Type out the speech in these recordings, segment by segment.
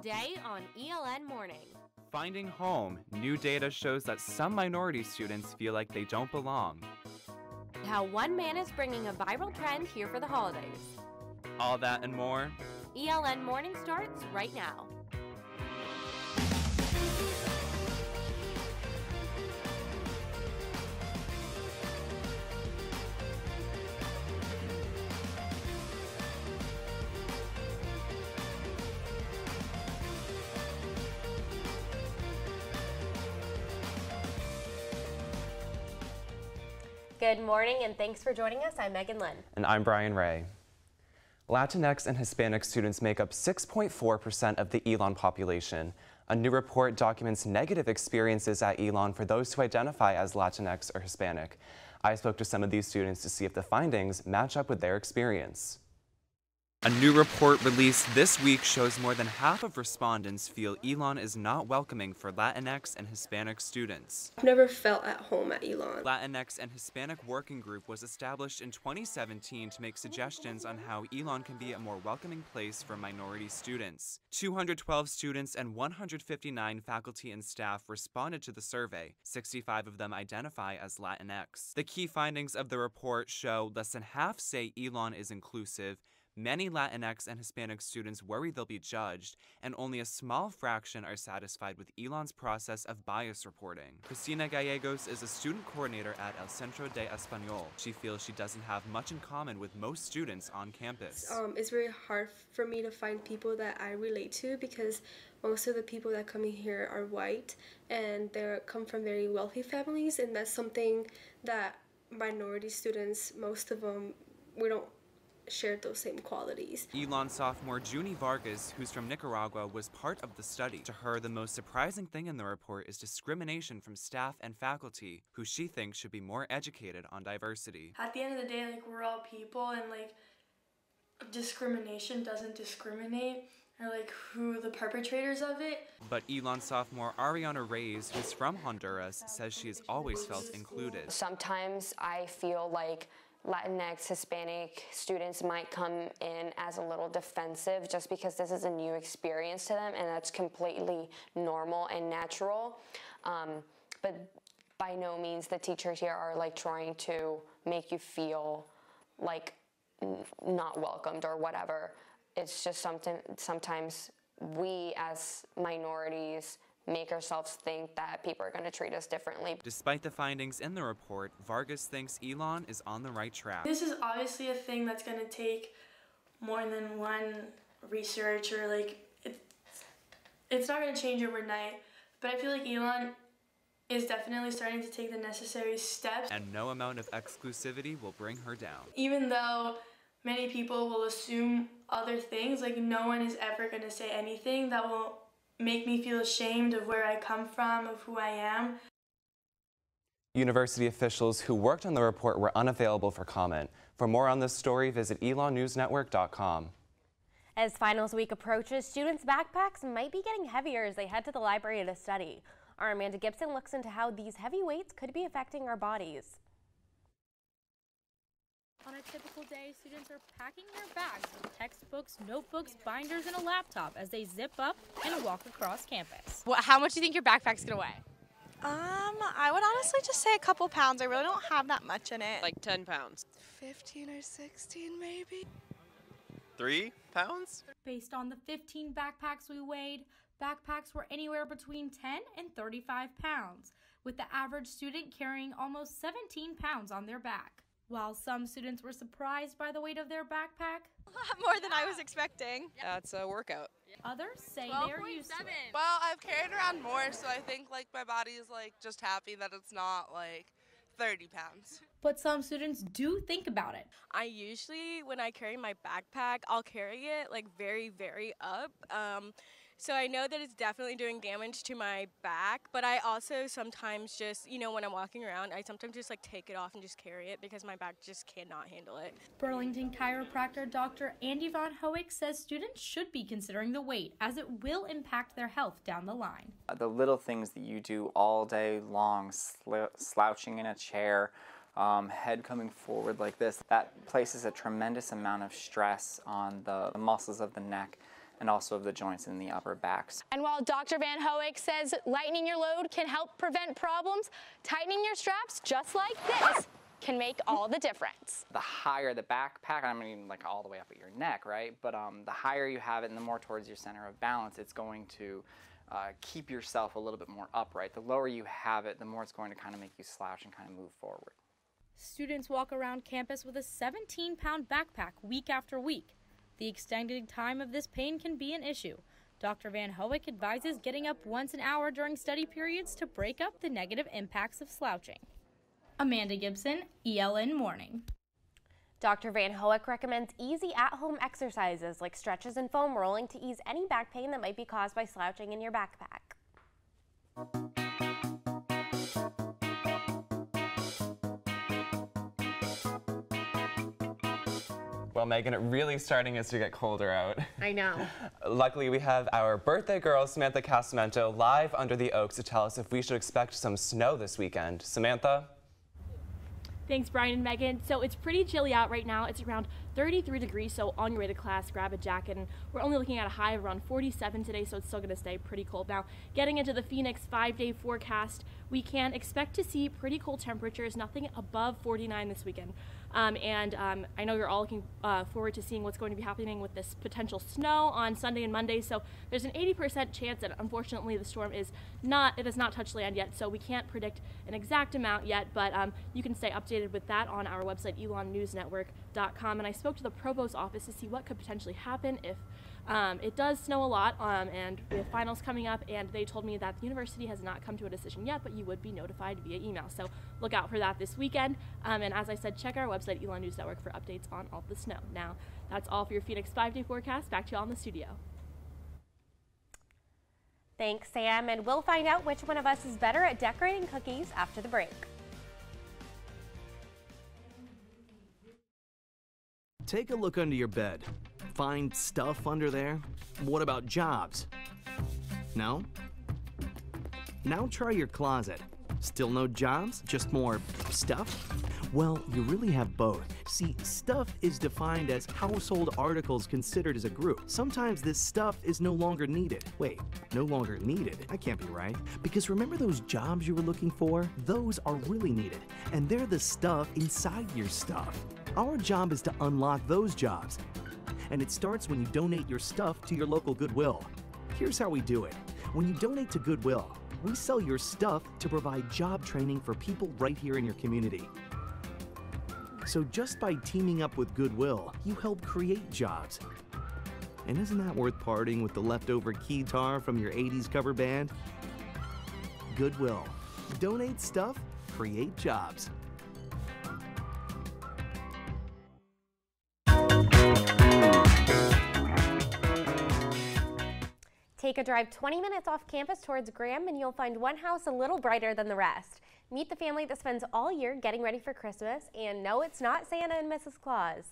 Today on ELN Morning. Finding home, new data shows that some minority students feel like they don't belong. How one man is bringing a viral trend here for the holidays. All that and more. ELN Morning starts right now. Good morning and thanks for joining us. I'm Megan Lynn. And I'm Brian Ray. Latinx and Hispanic students make up 6.4% of the ELN population. A new report documents negative experiences at ELN for those who identify as Latinx or Hispanic. I spoke to some of these students to see if the findings match up with their experience. A new report released this week shows more than half of respondents feel ELN is not welcoming for Latinx and Hispanic students. I've never felt at home at ELN. Latinx and Hispanic Working Group was established in 2017 to make suggestions on how ELN can be a more welcoming place for minority students. 212 students and 159 faculty and staff responded to the survey. 65 of them identify as Latinx. The key findings of the report show less than half say ELN is inclusive. Many Latinx and Hispanic students worry they'll be judged, and only a small fraction are satisfied with ELN's process of bias reporting. Cristina Gallegos is a student coordinator at El Centro de Español. She feels she doesn't have much in common with most students on campus. It's very hard for me to find people that I relate to because most of the people that come in here are white and they come from very wealthy families, and that's something that minority students, most of them, we don't share those same qualities. ELN sophomore Junie Vargas, who's from Nicaragua, was part of the study. To her, the most surprising thing in the report is discrimination from staff and faculty, who she thinks should be more educated on diversity. At the end of the day, we're all people, and discrimination doesn't discriminate, or who the perpetrators of it. But ELN sophomore Ariana Reyes, who's from Honduras, says she has always felt included. Sometimes I feel like Latinx, Hispanic students might come in as a little defensive just because this is a new experience to them, and that's completely normal and natural. But by no means the teachers here are trying to make you feel like not welcomed or whatever. It's just sometimes we as minorities make ourselves think that people are going to treat us differently. Despite the findings in the report, Vargas thinks ELN is on the right track. This is obviously a thing that's going to take more than one research, or it's not going to change overnight, but I feel like ELN is definitely starting to take the necessary steps. And no amount of exclusivity will bring her down. Even though many people will assume other things, no one is ever going to say anything that will make me feel ashamed of where I come from, of who I am. University officials who worked on the report were unavailable for comment. For more on this story, visit elonnewsnetwork.com. As finals week approaches, students' backpacks might be getting heavier as they head to the library to study. Our Amanda Gibson looks into how these heavy weights could be affecting our bodies. On a typical day, students are packing their bags with textbooks, notebooks, binders, and a laptop as they zip up and walk across campus. How much do you think your backpack's gonna weigh? I would honestly just say a couple pounds. I really don't have that much in it. 10 pounds. 15 or 16 maybe. 3 pounds? Based on the 15 backpacks we weighed, backpacks were anywhere between 10 and 35 pounds, with the average student carrying almost 17 pounds on their back. While some students were surprised by the weight of their backpack, A lot more than I was expecting. That's a workout. others say they're used to it. Well, I've carried around more, so I think my body is just happy that it's not 30 pounds. But some students do think about it. I usually, when I carry my backpack, I'll carry it very, very up. So I know that it's definitely doing damage to my back, but I also sometimes just, when I'm walking around, I sometimes just take it off and just carry it because my back just cannot handle it. Burlington chiropractor Dr. Andy Von Hoek says students should be considering the weight as it will impact their health down the line. The little things that you do all day long, slouching in a chair, head coming forward like this, that places a tremendous amount of stress on the muscles of the neck and also of the joints in the upper backs. And while Dr. Van Hoek says lightening your load can help prevent problems, tightening your straps just like this can make all the difference. The higher the backpack, I mean like all the way up at your neck, right? But the higher you have it and the more towards your center of balance, it's going to keep yourself a little bit more upright. The lower you have it, the more it's going to kind of make you slouch and kind of move forward. Students walk around campus with a 17-pound backpack week after week. The extended time of this pain can be an issue. Dr. Van Hoek advises getting up once an hour during study periods to break up the negative impacts of slouching. Amanda Gibson, ELN Morning. Dr. Van Hoek recommends easy at-home exercises like stretches and foam rolling to ease any back pain that might be caused by slouching in your backpack. Well, Megan, it really starting is to get colder out. I know. Luckily, we have our birthday girl, Samantha Casamento, live under the oaks to tell us if we should expect some snow this weekend. Samantha? Thanks, Brian and Megan. So it's pretty chilly out right now. It's around 33 degrees, so on your way to class, grab a jacket. And we're only looking at a high of around 47 today, so it's still going to stay pretty cold. Now, getting into the Phoenix 5-day forecast, we can expect to see pretty cold temperatures, nothing above 49 this weekend. I know you're all looking forward to seeing what's going to be happening with this potential snow on Sunday and Monday. So there's an 80% chance that unfortunately the storm has not touched land yet. So we can't predict an exact amount yet, but you can stay updated with that on our website, elonnewsnetwork.com. And I spoke to the provost's office to see what could potentially happen if it does snow a lot, and we have finals coming up, and they told me that the university has not come to a decision yet, but you would be notified via email. So look out for that this weekend. And as I said, check our website, Elon News Network, for updates on all the snow. Now, that's all for your Phoenix 5-day forecast. Back to you all in the studio. Thanks, Sam, and we'll find out which one of us is better at decorating cookies after the break. Take a look under your bed. Find stuff under there? What about jobs? No? Now try your closet. Still no jobs? Just more stuff? Well, you really have both. See, stuff is defined as household articles considered as a group. Sometimes this stuff is no longer needed. Wait, no longer needed? That can't be right. Because remember those jobs you were looking for? Those are really needed, and they're the stuff inside your stuff. Our job is to unlock those jobs. And it starts when you donate your stuff to your local Goodwill. Here's how we do it. When you donate to Goodwill, we sell your stuff to provide job training for people right here in your community. So just by teaming up with Goodwill, you help create jobs. And isn't that worth parting with the leftover keytar from your 80s cover band? Goodwill. Donate stuff, create jobs. Take a drive 20 minutes off campus towards Graham and you'll find one house a little brighter than the rest. Meet the family that spends all year getting ready for Christmas, and no, it's not Santa and Mrs. Claus.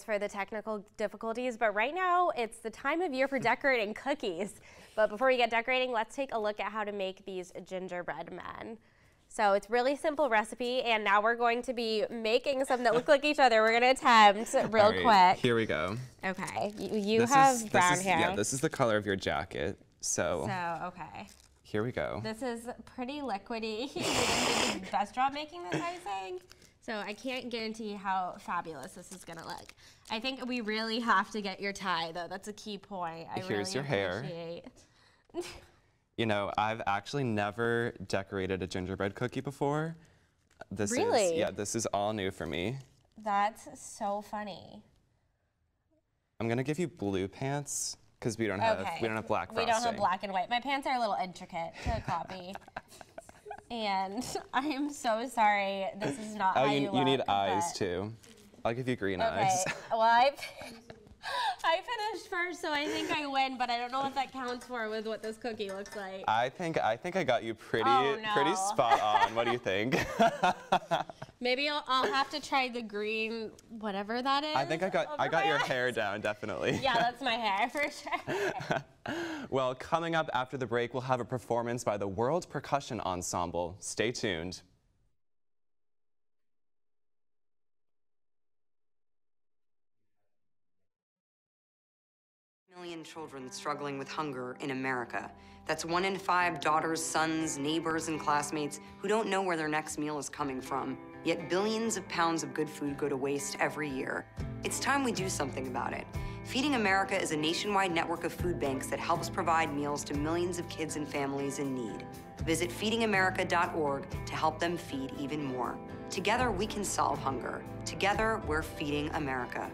For the technical difficulties, but right now it's the time of year for decorating cookies. But before we get decorating, let's take a look at how to make these gingerbread men. So it's really simple recipe, and now we're going to be making some that look like each other. We're going to attempt real quick. Here we go. Okay, you have brown hair. Yeah, this is the color of your jacket. So okay. Here we go. This is pretty liquidy. You did the best job making this, I think. So I can't guarantee how fabulous this is gonna look. I think we really have to get your tie, though. That's a key point. Here's your hair. You know, I've actually never decorated a gingerbread cookie before. This is all new for me. That's so funny. I'm gonna give you blue pants because we don't have black frosting. We don't have black and white. My pants are a little intricate to copy. And I am so sorry. This is not how you look. You need eyes too. I'll give you green eyes. Well, I finished first, so I think I win, but I don't know what that counts for with what this cookie looks like. I think I got you pretty spot on. What do you think? Maybe I'll have to try the green, whatever that is. I think I got your hair down, definitely. Yeah, that's my hair for sure. Well, coming up after the break, we'll have a performance by the World Percussion Ensemble. Stay tuned. Million children struggling with hunger in America. That's 1 in 5 daughters, sons, neighbors, and classmates who don't know where their next meal is coming from. Yet billions of pounds of good food go to waste every year. It's time we do something about it. Feeding America is a nationwide network of food banks that helps provide meals to millions of kids and families in need. Visit feedingamerica.org to help them feed even more. Together, we can solve hunger. Together, we're feeding America.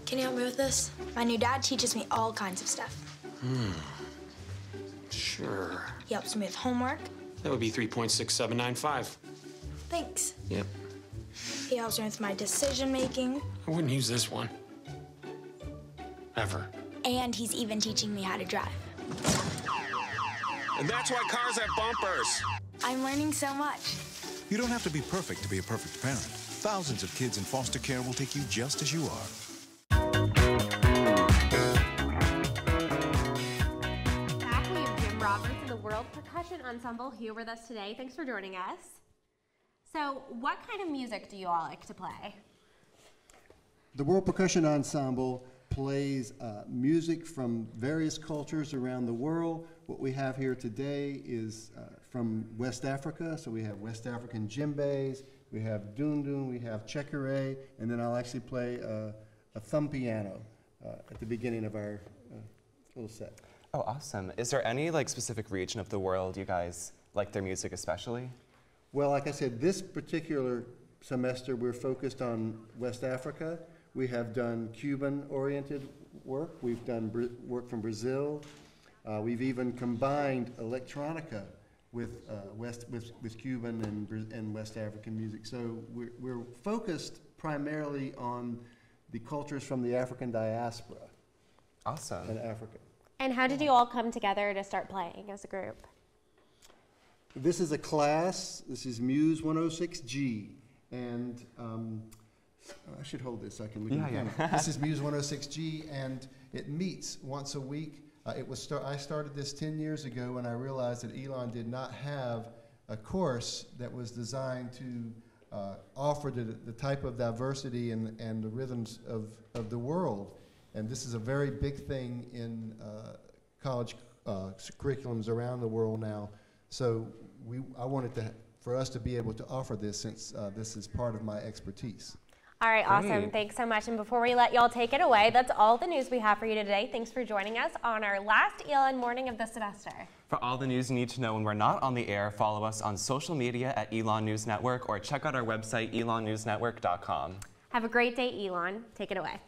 Can you help me with this? My new dad teaches me all kinds of stuff. Sure. He helps me with homework. That would be 3.6795. Thanks. Yep. He helps me with my decision making. I wouldn't use this one. Ever. And he's even teaching me how to drive. And that's why cars have bumpers. I'm learning so much. You don't have to be perfect to be a perfect parent. Thousands of kids in foster care will take you just as you are. Back, we have Jim Roberts of the World Percussion Ensemble here with us today. Thanks for joining us. So, what kind of music do you all like to play? The World Percussion Ensemble plays music from various cultures around the world. What we have here today is from West Africa, so we have West African djembes, we have dundun, we have chekere, and then I'll actually play a thumb piano at the beginning of our little set. Oh, awesome. Is there any specific region of the world you guys like their music especially? Well, like I said, this particular semester we're focused on West Africa. We have done Cuban-oriented work. We've done work from Brazil. We've even combined electronica with Cuban and West African music. So we're focused primarily on the cultures from the African diaspora. Awesome. In Africa. And how did you all come together to start playing as a group? This is a class. This is Muse 106G, and I should hold this so I can look at it. This is Muse 106G, and it meets once a week. I started this 10 years ago when I realized that ELN did not have a course that was designed to offer the type of diversity and the rhythms of the world. And this is a very big thing in college curriculums around the world now. So I wanted for us to be able to offer this since this is part of my expertise. All right, awesome. Thanks so much. And before we let y'all take it away, that's all the news we have for you today. Thanks for joining us on our last ELN morning of the semester. For all the news you need to know when we're not on the air, follow us on social media at ELN News Network or check out our website, elonnewsnetwork.com. Have a great day, ELN. Take it away.